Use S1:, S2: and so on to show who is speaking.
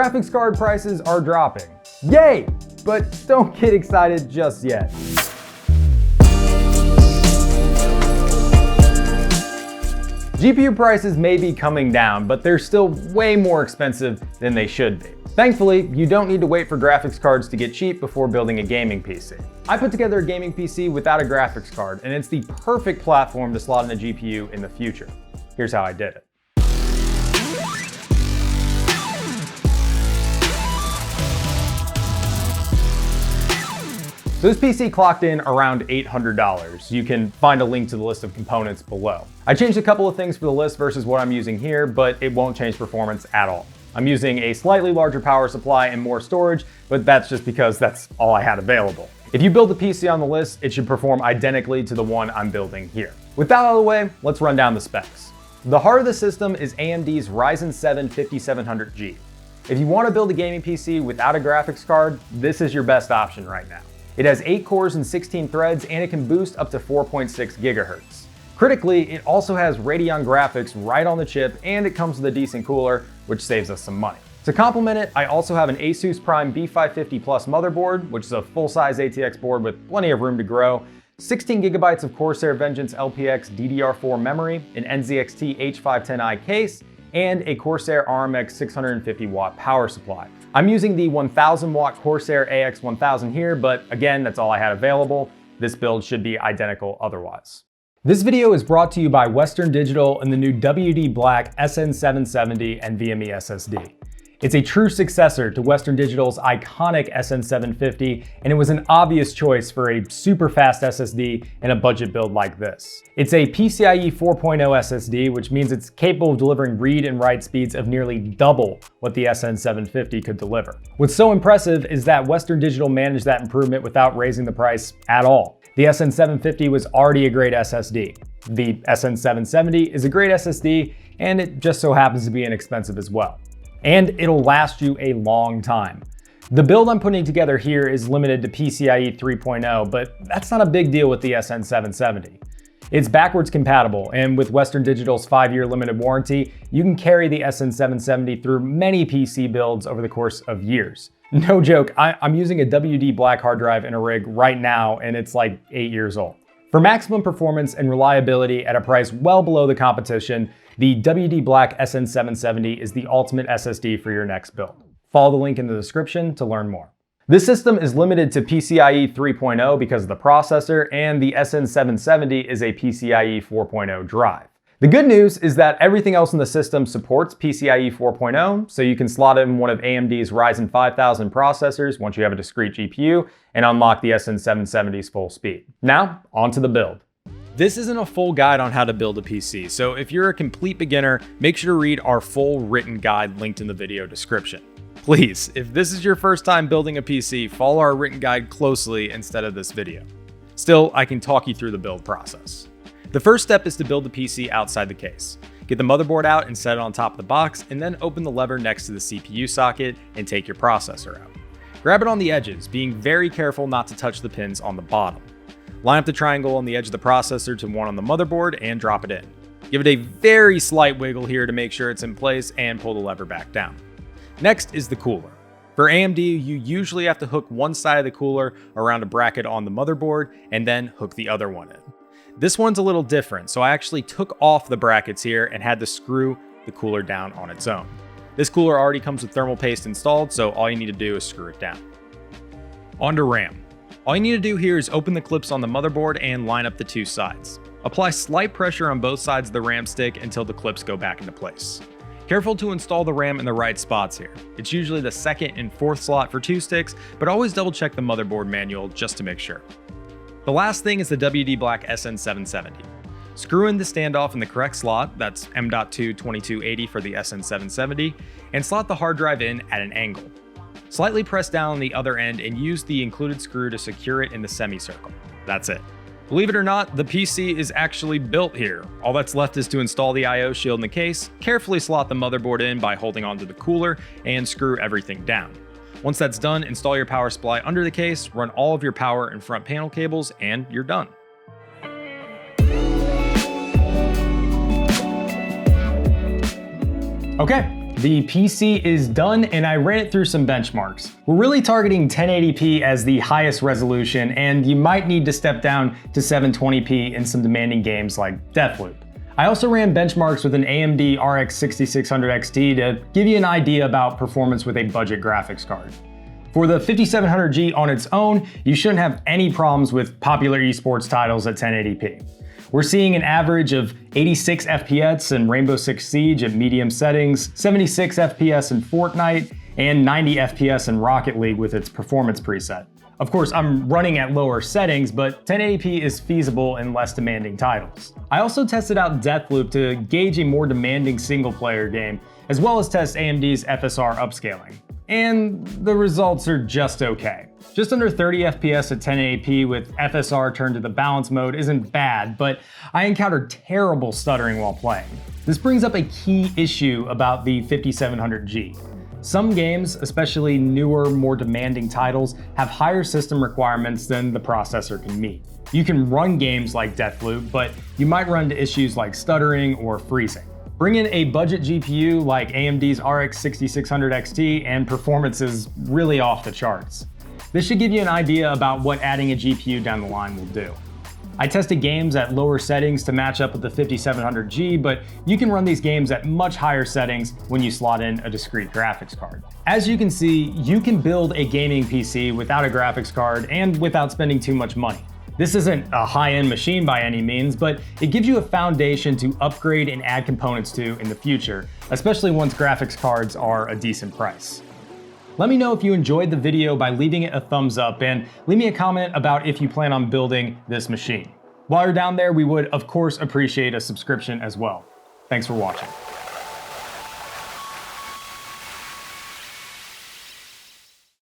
S1: Graphics card prices are dropping. Yay! But don't get excited just yet. GPU prices may be coming down, but they're still way more expensive than they should be. Thankfully, you don't need to wait for graphics cards to get cheap before building a gaming PC. I put together a gaming PC without a graphics card, and it's the perfect platform to slot in a GPU in the future. Here's how I did it. So this PC clocked in around $800. You can find a link to the list of components below. I changed a couple of things for the list versus what I'm using here, but it won't change performance at all. I'm using a slightly larger power supply and more storage, but that's just because that's all I had available. If you build the PC on the list, it should perform identically to the one I'm building here. With that out of the way, let's run down the specs. The heart of the system is AMD's Ryzen 7 5700G. If you want to build a gaming PC without a graphics card, this is your best option right now. It has 8 cores and 16 threads, and it can boost up to 4.6 gigahertz. Critically, it also has Radeon graphics right on the chip, and it comes with a decent cooler, which saves us some money. To complement it, I also have an Asus Prime B550 Plus motherboard, which is a full-size ATX board with plenty of room to grow, 16 gigabytes of Corsair Vengeance LPX DDR4 memory, an NZXT H510i case, and a Corsair RMX 650 watt power supply. I'm using the 1000 watt Corsair AX1000 here, but again, that's all I had available. This build should be identical otherwise. This video is brought to you by Western Digital and the new WD Black SN770 NVMe SSD. It's a true successor to Western Digital's iconic SN750, and it was an obvious choice for a super fast SSD in a budget build like this. It's a PCIe 4.0 SSD, which means it's capable of delivering read and write speeds of nearly double what the SN750 could deliver. What's so impressive is that Western Digital managed that improvement without raising the price at all. The SN750 was already a great SSD. The SN770 is a great SSD, and it just so happens to be inexpensive as well. And it'll last you a long time. The build I'm putting together here is limited to PCIe 3.0, but that's not a big deal with the SN770. It's backwards compatible, and with Western Digital's 5-year limited warranty, you can carry the SN770 through many PC builds over the course of years. No joke, I'm using a WD Black hard drive in a rig right now, and it's like 8 years old. For maximum performance and reliability at a price well below the competition, the WD Black SN770 is the ultimate SSD for your next build. Follow the link in the description to learn more. This system is limited to PCIe 3.0 because of the processor, and the SN770 is a PCIe 4.0 drive. The good news is that everything else in the system supports PCIe 4.0, so you can slot it in one of AMD's Ryzen 5000 processors once you have a discrete GPU and unlock the SN770's full speed. Now, on to the build. This isn't a full guide on how to build a PC, so if you're a complete beginner, make sure to read our full written guide linked in the video description. Please, if this is your first time building a PC, follow our written guide closely instead of this video. Still, I can talk you through the build process. The first step is to build the PC outside the case. Get the motherboard out and set it on top of the box, and then open the lever next to the CPU socket and take your processor out. Grab it on the edges, being very careful not to touch the pins on the bottom. Line up the triangle on the edge of the processor to one on the motherboard and drop it in. Give it a very slight wiggle here to make sure it's in place and pull the lever back down. Next is the cooler. For AMD, you usually have to hook one side of the cooler around a bracket on the motherboard and then hook the other one in. This one's a little different, so I actually took off the brackets here and had to screw the cooler down on its own. This cooler already comes with thermal paste installed, so all you need to do is screw it down. On to RAM. All you need to do here is open the clips on the motherboard and line up the two sides. Apply slight pressure on both sides of the RAM stick until the clips go back into place. Careful to install the RAM in the right spots here. It's usually the second and fourth slot for 2 sticks, but always double check the motherboard manual just to make sure. The last thing is the WD Black SN770. Screw in the standoff in the correct slot, that's M.2 2280 for the SN770, and slot the hard drive in at an angle. Slightly press down on the other end and use the included screw to secure it in the semicircle. That's it. Believe it or not, the PC is actually built here. All that's left is to install the I/O shield in the case, carefully slot the motherboard in by holding onto the cooler, and screw everything down. Once that's done, install your power supply under the case, run all of your power and front panel cables, and you're done. Okay, The PC is done and I ran it through some benchmarks. We're really targeting 1080p as the highest resolution, and you might need to step down to 720p in some demanding games like Deathloop. I also ran benchmarks with an AMD RX 6600 XT to give you an idea about performance with a budget graphics card. For the 5700G on its own, you shouldn't have any problems with popular esports titles at 1080p. We're seeing an average of 86 FPS in Rainbow Six Siege at medium settings, 76 FPS in Fortnite, and 90 FPS in Rocket League with its performance preset. Of course, I'm running at lower settings, but 1080p is feasible in less demanding titles. I also tested out Deathloop to gauge a more demanding single-player game, as well as test AMD's FSR upscaling. And the results are just okay. Just under 30 FPS at 1080p with FSR turned to the balance mode isn't bad, but I encountered terrible stuttering while playing. This brings up a key issue about the 5700G. Some games, especially newer, more demanding titles, have higher system requirements than the processor can meet. You can run games like Deathloop, but you might run into issues like stuttering or freezing. Bring in a budget GPU like AMD's RX 6600 XT and performance is really off the charts. This should give you an idea about what adding a GPU down the line will do. I tested games at lower settings to match up with the 5700G, but you can run these games at much higher settings when you slot in a discrete graphics card. As you can see, you can build a gaming PC without a graphics card and without spending too much money. This isn't a high-end machine by any means, but it gives you a foundation to upgrade and add components to in the future, especially once graphics cards are a decent price. Let me know if you enjoyed the video by leaving it a thumbs up, and leave me a comment about if you plan on building this machine. While you're down there, we would of course appreciate a subscription as well. Thanks for watching.